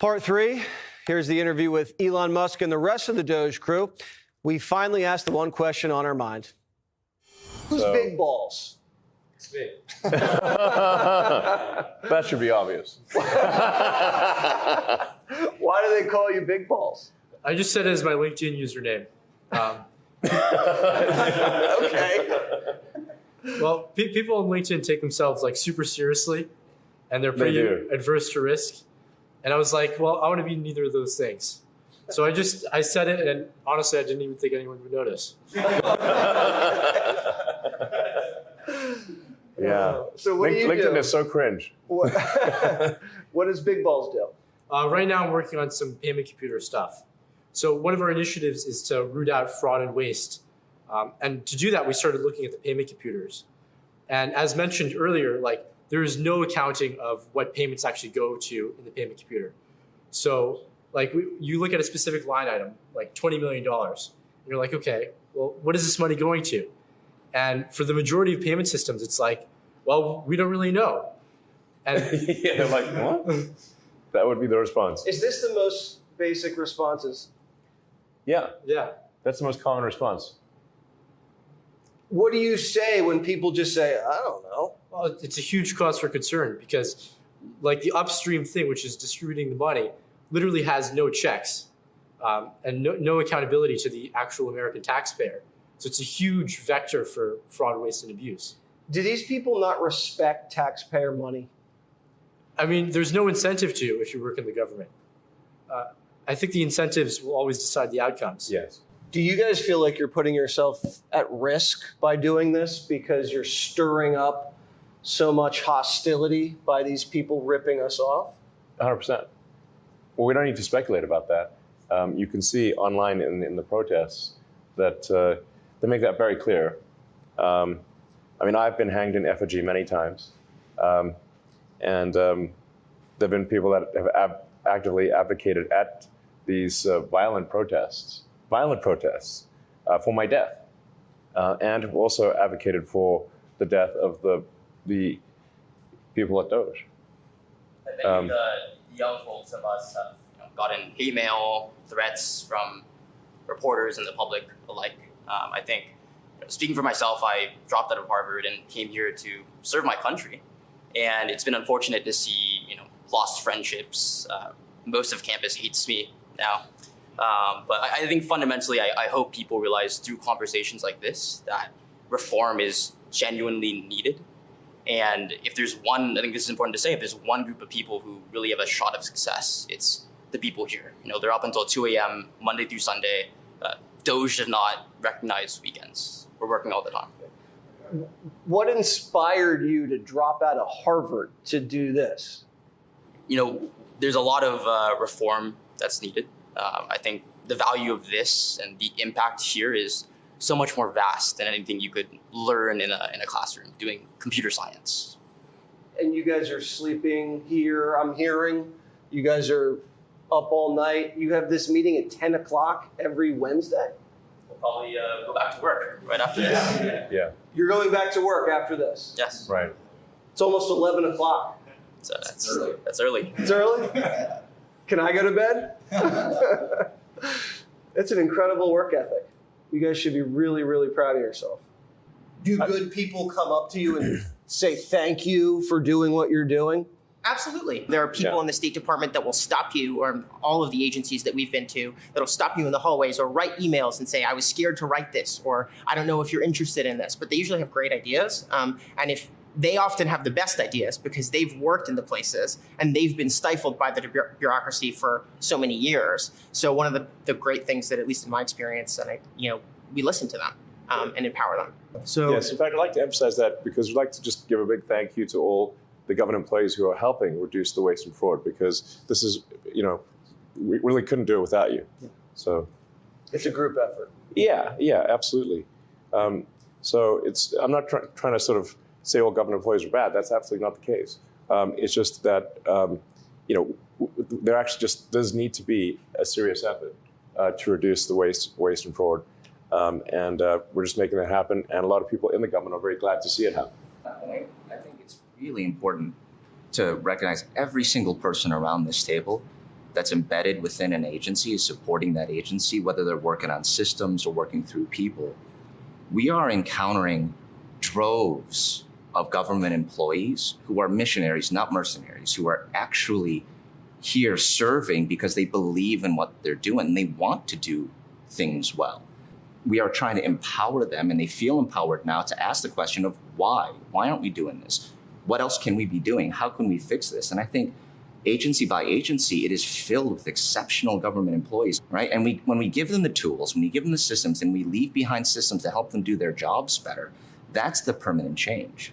Part 3, here's the interview with Elon Musk and the rest of the DOGE crew. We finally asked the one question on our mind. Who's big balls? It's me. That should be obvious. Why do they call you big balls? I just said it as my LinkedIn username. Okay. Well, people on LinkedIn take themselves like super seriously, and they're pretty adverse to risk. And I was like, well, I want to be neither of those things. So I said it, and honestly, I didn't even think anyone would notice. Yeah. So what do you LinkedIn do? is so cringe. What does big balls do? Right now, I'm working on some payment computer stuff. So one of our initiatives is to root out fraud and waste. And to do that, we started looking at the payment computers. And as mentioned earlier, like there is no accounting of what payments actually go to in the payment computer. So like you look at a specific line item, like $20 million, and you're like, okay, well, what is this money going to? And for the majority of payment systems, it's like, well, we don't really know. And Yeah, they're like, what? That would be the response. Is this the most basic responses? Yeah, yeah. that's the most common response. What do you say when people just say, I don't know? Well, it's a huge cause for concern because like the upstream thing, which is distributing the money, literally has no checks and no accountability to the actual American taxpayer. So it's a huge vector for fraud, waste, and abuse. Do these people not respect taxpayer money? I mean, there's no incentive to if you work in the government. I think the incentives will always decide the outcomes. Yes. Do you guys feel like you're putting yourself at risk by doing this because you're stirring up so much hostility by these people ripping us off? 100%. Well, we don't need to speculate about that. You can see online in the protests that they make that very clear. I mean, I've been hanged in effigy many times. And there have been people that have actively advocated at these violent protests for my death, and also advocated for the death of the people at DOGE. I think the young folks of us have gotten hate mail, threats from reporters and the public alike. I think, speaking for myself, I dropped out of Harvard and came here to serve my country. And it's been unfortunate to see, lost friendships. Most of campus hates me now. But I think fundamentally, I hope people realize through conversations like this that reform is genuinely needed. And if there's one, I think this is important to say, if there's one group of people who really have a shot of success, it's the people here. They're up until 2 a.m. Monday through Sunday. DOGE does not recognize weekends. We're working all the time. What inspired you to drop out of Harvard to do this? There's a lot of reform that's needed. I think the value of this and the impact here is so much more vast than anything you could learn in a classroom doing computer science. And you guys are sleeping here, I'm hearing. You guys are up all night. You have this meeting at 10 o'clock every Wednesday? We'll probably go back to work right after this. Yeah. You're going back to work after this? Yes. Right. It's almost 11 o'clock. So that's early. That's early. It's early? Can I go to bed? It's an incredible work ethic. You guys should be really, really proud of yourself. Do good people come up to you and say thank you for doing what you're doing? Absolutely. There are people in the State Department that will stop you, or all of the agencies that we've been to, that'll stop you in the hallways or write emails and say, I was scared to write this, or I don't know if you're interested in this. But they usually have great ideas. And if they often have the best ideas because they've worked in the places and they've been stifled by the bureaucracy for so many years. So one of the great things that, at least in my experience, and we listen to them and empower them. So yes, in fact, I'd like to emphasize that because we'd like to just give a big thank you to all the government employees who are helping reduce the waste and fraud, because this is, we really couldn't do it without you. Yeah. So it's a group effort. Yeah, absolutely. So I'm not trying to sort of say all government employees are bad. That's absolutely not the case. It's just that, there actually just does need to be a serious effort to reduce the waste and fraud. And we're just making that happen. And a lot of people in the government are very glad to see it happen. I think it's really important to recognize every single person around this table that's embedded within an agency is supporting that agency, whether they're working on systems or working through people. We are encountering droves of government employees who are missionaries, not mercenaries, who are actually here serving because they believe in what they're doing and they want to do things well. We are trying to empower them, and they feel empowered now to ask the question of why? Why aren't we doing this? What else can we be doing? How can we fix this? And I think agency by agency, it is filled with exceptional government employees, right? And when we give them the tools, when we give them the systems, and we leave behind systems to help them do their jobs better, that's the permanent change,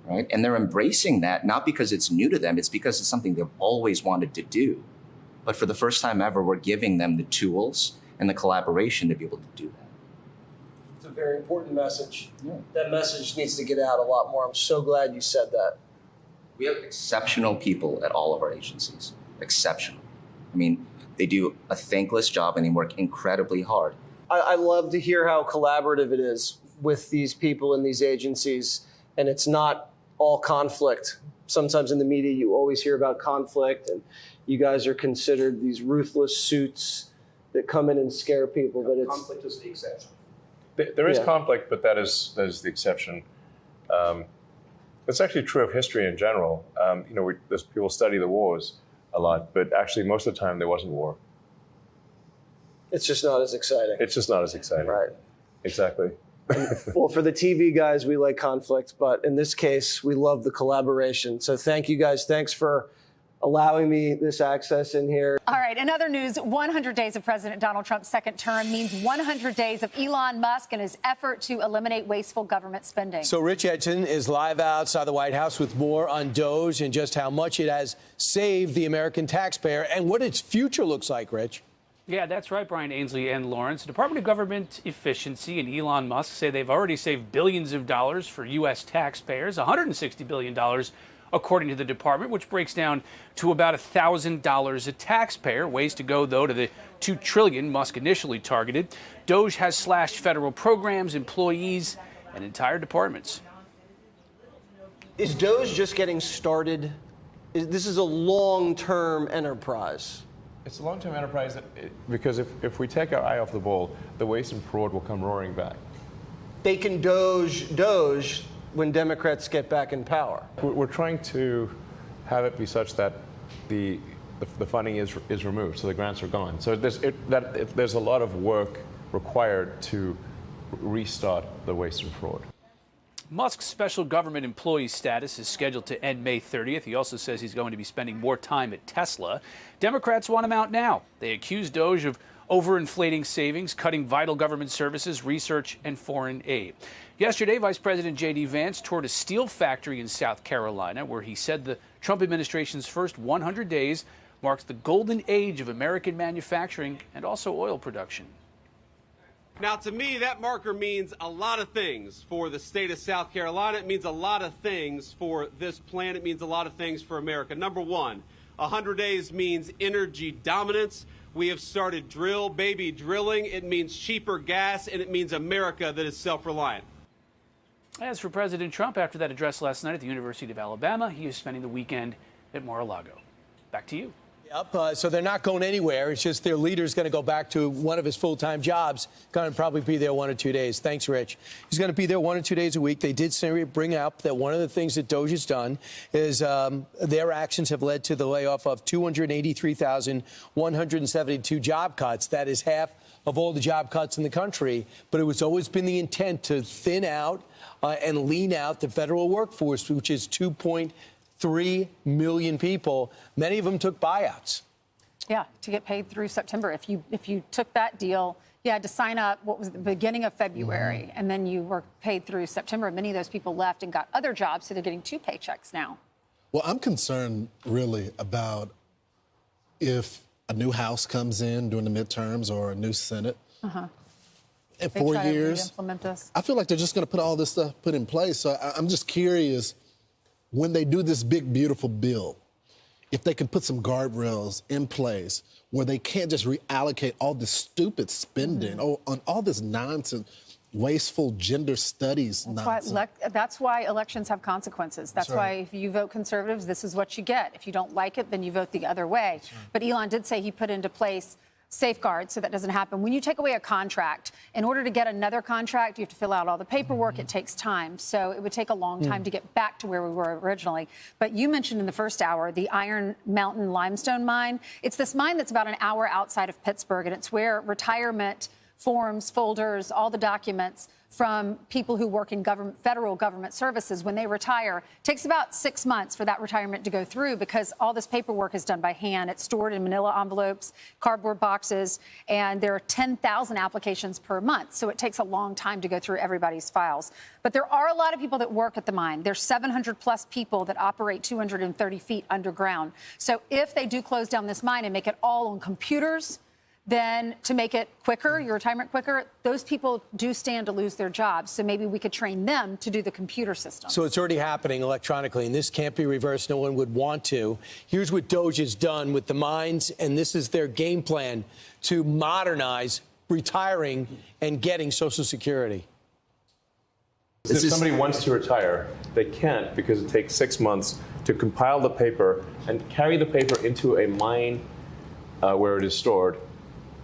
right? And they're embracing that, not because it's new to them, it's because it's something they've always wanted to do. But for the first time ever, we're giving them the tools and the collaboration to be able to do that. It's a very important message. Yeah. That message needs to get out a lot more. I'm so glad you said that. We have exceptional people at all of our agencies. Exceptional. I mean, they do a thankless job and they work incredibly hard. I love to hear how collaborative it is with these people in these agencies, and it's not all conflict. Sometimes in the media, you always hear about conflict, and you guys are considered these ruthless suits that come in and scare people. But conflict is the exception. There is conflict, but that is the exception. It's actually true of history in general. People study the wars a lot, but actually most of the time there wasn't war. It's just not as exciting. It's just not as exciting. Right. Exactly. Well, for the TV guys, we like conflict, but in this case, we love the collaboration. So thank you guys. Thanks for allowing me this access in here. All right, in other news, 100 days of President Donald Trump's second term means 100 days of Elon Musk and his effort to eliminate wasteful government spending. So Rich Edson is live outside the White House with more on DOGE and just how much it has saved the American taxpayer and what its future looks like, Rich. Yeah, that's right, Brian Ainsley and Lawrence. The Department of Government Efficiency and Elon Musk say they've already saved billions of dollars for U.S. taxpayers, $160 billion according to the department, which breaks down to about $1,000 a taxpayer. Ways to go, though, to the $2 trillion Musk initially targeted. DOGE has slashed federal programs, employees, and entire departments. Is DOGE just getting started? This is a long-term enterprise. It's a long-term enterprise because if we take our eye off the ball, the waste and fraud will come roaring back. They can DOGE when Democrats get back in power. We're trying to have it be such that the funding is removed, so the grants are gone. So there's a lot of work required to restart the waste and fraud. Musk's special government employee status is scheduled to end May 30th. He also says he's going to be spending more time at Tesla. Democrats want him out now. They accuse DOGE of overinflating savings, cutting vital government services, research, and foreign aid. Yesterday, Vice President J.D. Vance toured a steel factory in South Carolina, where he said the Trump administration's first 100 days marks the golden age of American manufacturing and also oil production. Now, to me, that marker means a lot of things for the state of South Carolina. It means a lot of things for this plant. It means a lot of things for America. Number one, 100 days means energy dominance. We have started drill, baby drilling. It means cheaper gas, and it means America that is self-reliant. As for President Trump, after that address last night at the University of Alabama, he is spending the weekend at Mar-a-Lago. Back to you. Yep, so they're not going anywhere. It's just their leader's going to go back to one of his full-time jobs. Going to probably be there 1 or 2 days. Thanks, Rich. He's going to be there 1 or 2 days a week. They did bring up that one of the things that DOGE has done is their actions have led to the layoff of 283,172 job cuts. That is half of all the job cuts in the country. But it was always been the intent to thin out and lean out the federal workforce, which is 2.3 million people. Many of them took buyouts. Yeah, to get paid through September. If you took that deal, you had to sign up, what was the beginning of February, and then you were paid through September. Many of those people left and got other jobs, so they're getting 2 paychecks now. Well, I'm concerned really about if a new House comes in during the midterms or a new Senate. In 4 years, implement this. I feel like they're just going to put all this stuff put in place. So I'm just curious, when they do this big, beautiful bill, if they can put some guardrails in place where they can't just reallocate all this stupid spending on all this nonsense wasteful gender studies nonsense. That's why elections have consequences. That's why if you vote conservatives, this is what you get. If you don't like it, then you vote the other way. But Elon did say he put into place safeguards so that doesn't happen. When you take away a contract, in order to get another contract, you have to fill out all the paperwork. It takes time. So it would take a long time to get back to where we were originally. But you mentioned in the first hour the Iron Mountain limestone mine. It's this mine that's about an hour outside of Pittsburgh, and it's where retirement forms, folders, all the documents from people who work in federal government services when they retire. It takes about 6 months for that retirement to go through because all this paperwork is done by hand. It's stored in manila envelopes, cardboard boxes, and there are 10,000 applications per month. So it takes a long time to go through everybody's files. But there are a lot of people that work at the mine. There's 700 plus people that operate 230 feet underground. So if they do close down this mine and make it all on computers, then to make it quicker, your retirement quicker, those people do stand to lose their jobs. So maybe we could train them to do the computer system. So it's already happening electronically, and this can't be reversed. No one would want to. Here's what DOGE has done with the mines, and this is their game plan to modernize retiring and getting Social Security. If somebody wants to retire, they can't because it takes 6 months to compile the paper and carry the paper into a mine where it is stored.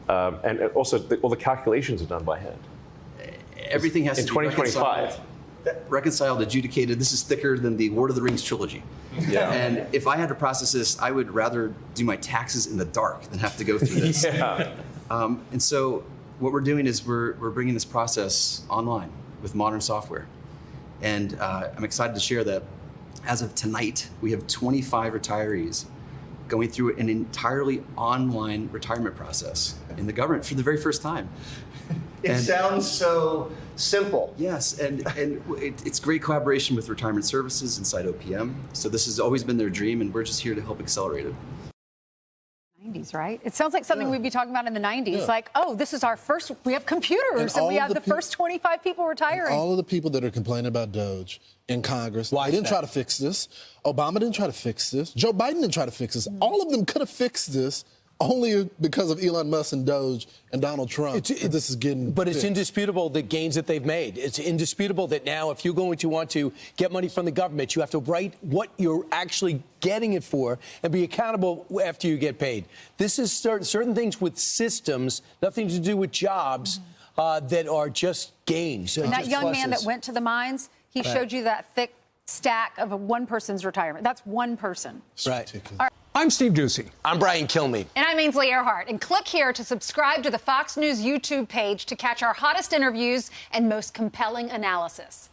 And also, all the calculations are done by hand. Everything has to be 2025. Reconciled, adjudicated. This is thicker than the Lord of the Rings trilogy. Yeah. And if I had to process this, I would rather do my taxes in the dark than have to go through this. And so what we're doing is we're bringing this process online with modern software. And I'm excited to share that as of tonight, we have 25 retirees going through an entirely online retirement process in the government for the very first time. It sounds so simple. Yes, and it's great collaboration with retirement services inside OPM. So this has always been their dream, and we're just here to help accelerate it. 90s, right? It sounds like something we'd be talking about in the 90s. Like, oh, this is our first, we have computers, and we have the first 25 people retiring. All of the people that are complaining about DOGE in Congress, they didn't try to fix this. Obama didn't try to fix this. Joe Biden didn't try to fix this. All of them could have fixed this only because of Elon Musk and DOGE and Donald Trump. This is getting But it's fixed. indisputable the gains that they've made. It's indisputable that now if you're going to want to get money from the government, you have to write what you're actually getting it for and be accountable after you get paid. This is certain things with systems, nothing to do with jobs, that are just gains. And that young man that went to the mines, he showed you that thick stack of one person's retirement. That's one person. Right. I'm Steve Ducey. I'm Brian Kilmeade. And I'm Ainsley Earhart. And click here to subscribe to the Fox News YouTube page to catch our hottest interviews and most compelling analysis.